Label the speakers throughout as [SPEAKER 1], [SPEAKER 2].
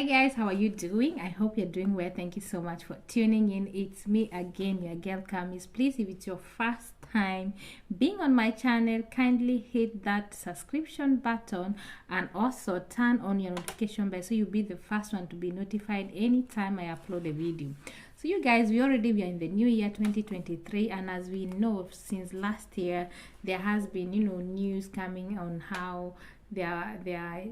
[SPEAKER 1] Hi guys, how are you doing? I hope you're doing well. Thank you so much for tuning in. It's me again, your girl Camis. Please, if it's your first time being on my channel, kindly hit that subscription button and also turn on your notification bell so you'll be the first one to be notified anytime I upload a video. So you guys, we are in the new year 2023, and as we know, since last year there has been news coming on how there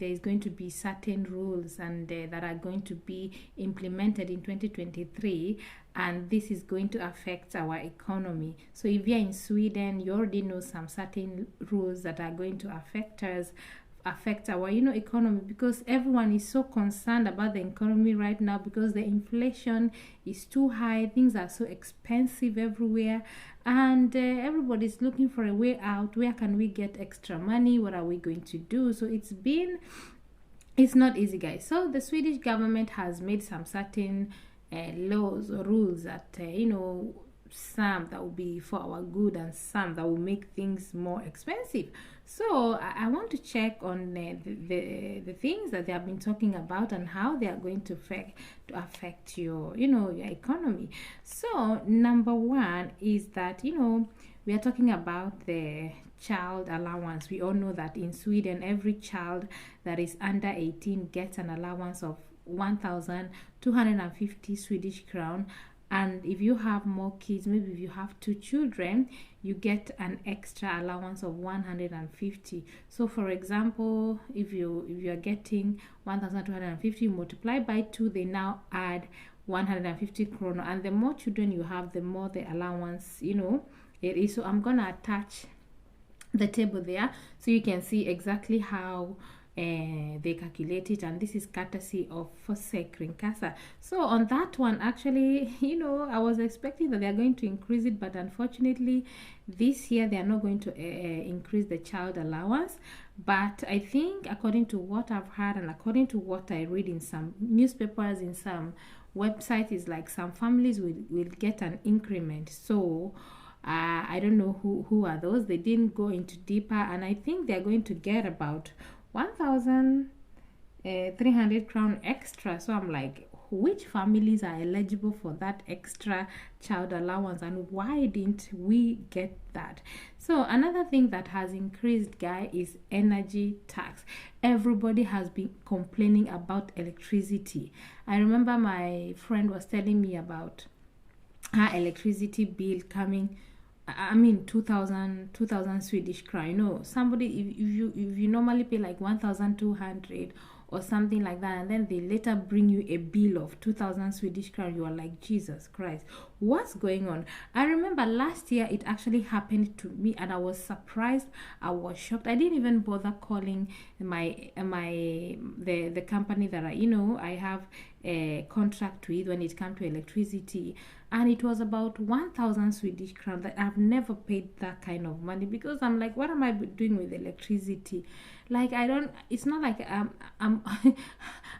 [SPEAKER 1] is going to be certain rules and that are going to be implemented in 2023, and this is going to affect our economy. So if you're in Sweden, you already know some certain rules that are going to affect our economy, because everyone is so concerned about the economy right now because the inflation is too high, things are so expensive everywhere, and everybody's looking for a way out. Where can we get extra money? What are we going to do? So it's not easy, guys. So the Swedish government has made some certain laws or rules that some that will be for our good and some that will make things more expensive. So I want to check on the things that they have been talking about and how they are going to affect your your economy. So number one is that we are talking about the child allowance. We all know that in Sweden, every child that is under 18 gets an allowance of 1,250 Swedish crown. And if you have more kids, maybe if you have 2 children, you get an extra allowance of 150. So for example, if you are getting 1,250, multiply by 2, they now add 150 kroner. And the more children you have, the more the allowance it is. So I'm gonna attach the table there so you can see exactly how they calculate it, and this is courtesy of Försäkringskassan. So on that one, actually, I was expecting that they are going to increase it, but unfortunately this year they are not going to increase the child allowance. But I think, according to what I've heard and according to what I read in some newspapers, in some websites, is like some families will get an increment. So I don't know who are those. They didn't go into deeper, and I think they're going to get about 1,300 crown extra. So I'm like, which families are eligible for that extra child allowance, and why didn't we get that? So another thing that has increased, guy, is energy tax. Everybody has been complaining about electricity. I remember my friend was telling me about her electricity bill coming, 2,000 Swedish crown. Somebody, if you normally pay like 1,200 or something like that, and then they later bring you a bill of 2,000 Swedish crown, you are like, Jesus Christ, what's going on? I remember last year it actually happened to me, and I was surprised. I was shocked. I didn't even bother calling the company that I have a contract with when it comes to electricity, and it was about 1,000 Swedish crown. That I've never paid that kind of money, because I'm like, what am I doing with electricity? Like, it's not like I'm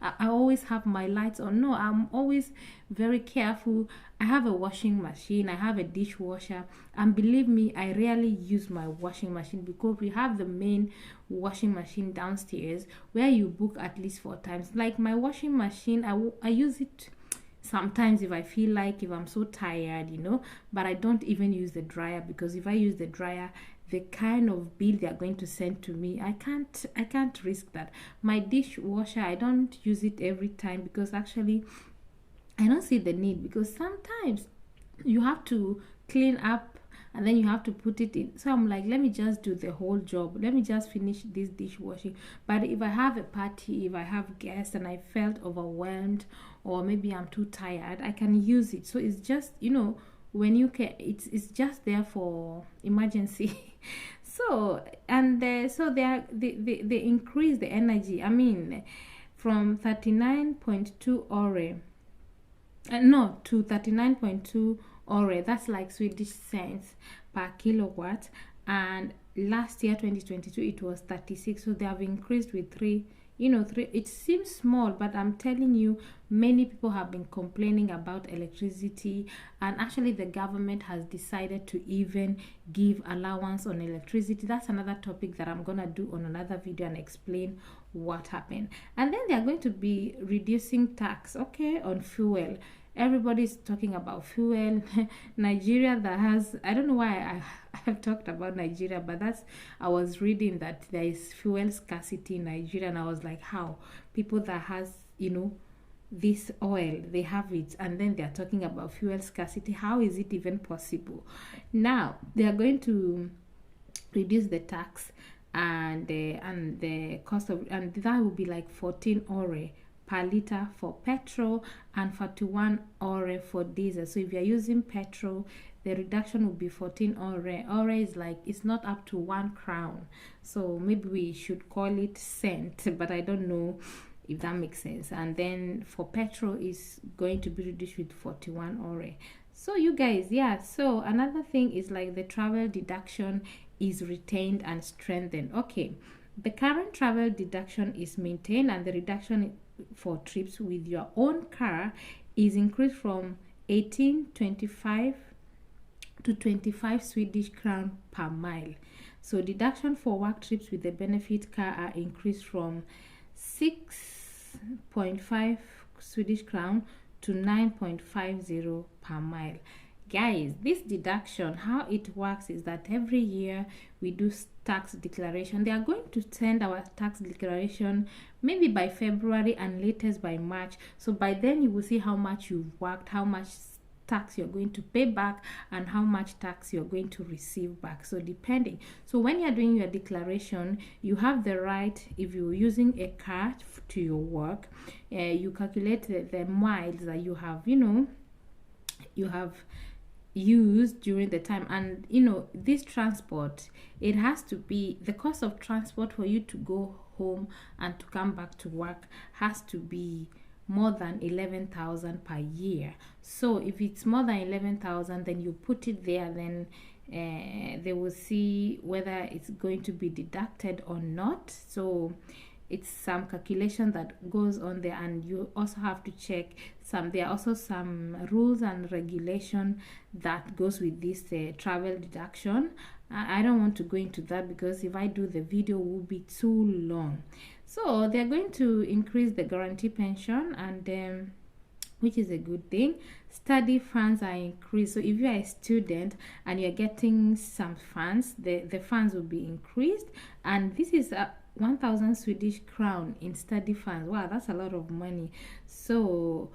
[SPEAKER 1] I always have my lights on. No, I'm always very careful. I have a washing machine, I have a dishwasher, and believe me, I rarely use my washing machine because we have the main washing machine downstairs where you book at least 4 times. Like my washing machine, I use it sometimes if I feel like, if I'm so tired, but I don't even use the dryer, because if I use the dryer, the kind of bill they are going to send to me, I can't risk that. My dishwasher, I don't use it every time, because actually I don't see the need, because sometimes you have to clean up and then you have to put it in. So I'm like, let me just do the whole job. Let me just finish this dishwashing. But if I have a party, if I have guests and I felt overwhelmed, or maybe I'm too tired, I can use it. So it's just, when you can, it's just there for emergency. So they increase the energy. From 39.2 ore. To 39.2 ore. That's like Swedish cents per kilowatt. And last year, 2022, it was 36. So they have increased with 3 it seems small, but I'm telling you, many people have been complaining about electricity, and actually the government has decided to even give allowance on electricity. That's another topic that I'm gonna do on another video and explain what happened. And then they are going to be reducing tax, okay, on fuel. Everybody's talking about fuel. Nigeria, that has, I don't know why I have talked about Nigeria, but I was reading that there is fuel scarcity in Nigeria, and I was like, how people that has this oil, they have it, and then they are talking about fuel scarcity. How is it even possible? Now they are going to reduce the tax, and the cost of, and that will be like 14 ore per liter for petrol and 41 ore for diesel. So if you're using petrol, the reduction will be 14 ore. Ore is like, it's not up to 1 crown, so maybe we should call it cent, but I don't know if that makes sense. And then for petrol is going to be reduced with 41 ore. So you guys, yeah, so another thing is like the travel deduction is retained and strengthened. Okay, the current travel deduction is maintained, and the reduction for trips with your own car is increased from 18.25 to 25 Swedish crown per mile. So deduction for work trips with the benefit car are increased from 6.5 Swedish crown to 9.50 per mile. Guys, this deduction, how it works is that every year we do tax declaration. They are going to send our tax declaration maybe by February and latest by March. So by then you will see how much you've worked, how much tax you're going to pay back, and how much tax you're going to receive back. So depending, so when you're doing your declaration, you have the right, if you're using a car to your work, you calculate the miles that you have used during the time. And this transport, it has to be, the cost of transport for you to go home and to come back to work has to be more than 11,000 per year. So if it's more than 11,000, then you put it there, then they will see whether it's going to be deducted or not. So it's some calculation that goes on there, and you also have to check there are also some rules and regulation that goes with this travel deduction. I don't want to go into that because if I do, the video will be too long. So they're going to increase the guarantee pension, and which is a good thing. Study funds are increased. So if you are a student and you're getting some funds, the funds will be increased, and this is 1,000 Swedish crown in study funds. Wow, that's a lot of money. So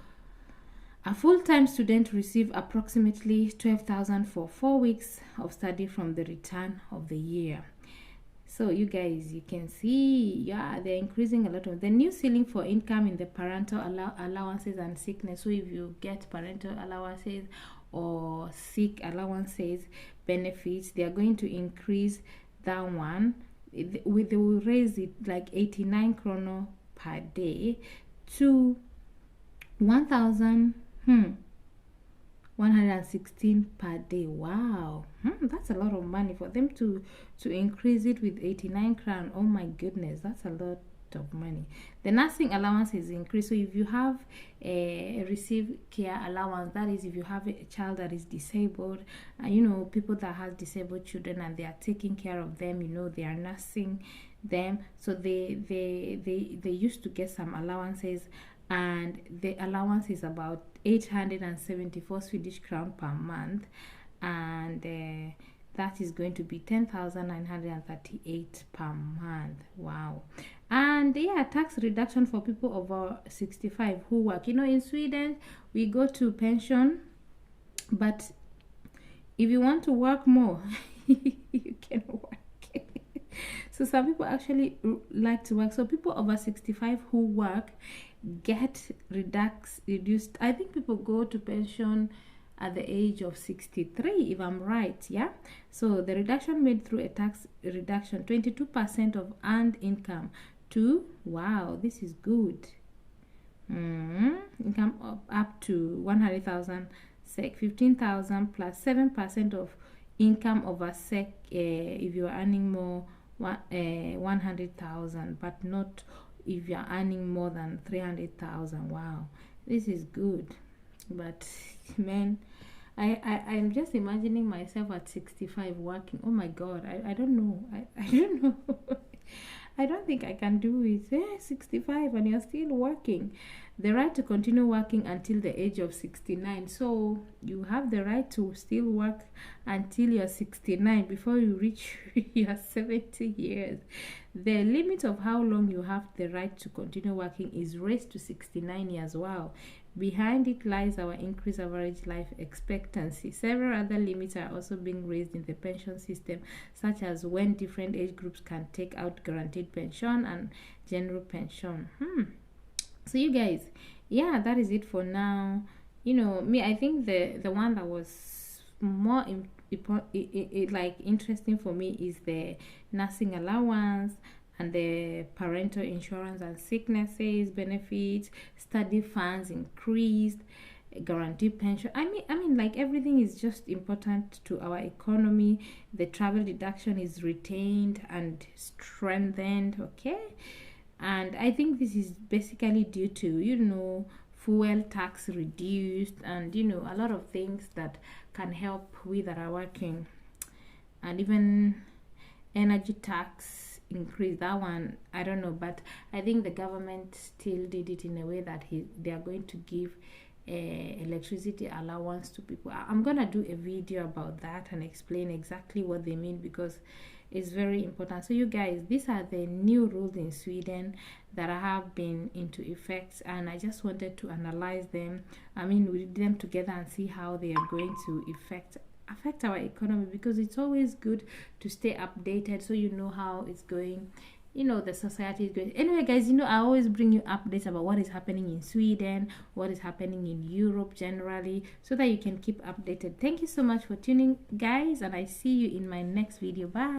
[SPEAKER 1] a full-time student receive approximately 12,000 for 4 weeks of study from the return of the year. So you guys, you can see, yeah, they're increasing a lot of the new ceiling for income in the parental allowances and sickness. So if you get parental allowances or sick allowances benefits, they are going to increase that one. They will raise it like 89 kroner per day to 1,116 per day. Wow, that's a lot of money for them to increase it with 89 crown. Oh my goodness, that's a lot of money. The nursing allowance is increased. So if you have receive care allowance, that is if you have a child that is disabled, people that have disabled children and they are taking care of them, they are nursing them, so they used to get some allowances, and the allowance is about 874 Swedish crown per month, and that is going to be 10,938 per month. Wow. And yeah, tax reduction for people over 65 who work. In Sweden we go to pension, but if you want to work more you can work. So some people actually like to work. So people over 65 who work get reduced. I think people go to pension at the age of 63, if I'm right. Yeah, so the reduction made through a tax reduction, 22% of earned income to, wow, this is good, income up to 100,000 SEK, 15,000 plus 7% of income over SEK if you're earning more 100,000, but not if you're earning more than 300,000. Wow, this is good. But man, I'm just imagining myself at 65 working. Oh my god, I don't know. I don't know. I don't think I can do it. 65 and you're still working. The right to continue working until the age of 69. So you have the right to still work until you're 69 before you reach your 70 years. The limit of how long you have the right to continue working is raised to 69 years. Wow. Behind it lies our increased average life expectancy. Several other limits are also being raised in the pension system, such as when different age groups can take out guaranteed pension and general pension. So you guys, yeah, that is it for now. You know, me, I think the one that was more like interesting for me is the nursing allowance and the parental insurance and sicknesses benefits, study funds increased, guaranteed pension. I mean like everything is just important to our economy. The travel deduction is retained and strengthened, okay? And I think this is basically due to, you know, fuel tax reduced, and you know, a lot of things that can help with that are working. And even energy tax increase, that one I don't know, but I think the government still did it in a way that they are going to give electricity allowance to people. I'm gonna do a video about that and explain exactly what they mean, because it's very important. So you guys, these are the new rules in Sweden that have been into effect, and I just wanted to analyze them. I mean, we did them together and see how they are going to affect our economy, because it's always good to stay updated so you know how it's going, you know, the society is going. Anyway guys, you know, I always bring you updates about what is happening in Sweden, what is happening in Europe generally, so that you can keep updated. Thank you so much for tuning guys, and I see you in my next video. Bye.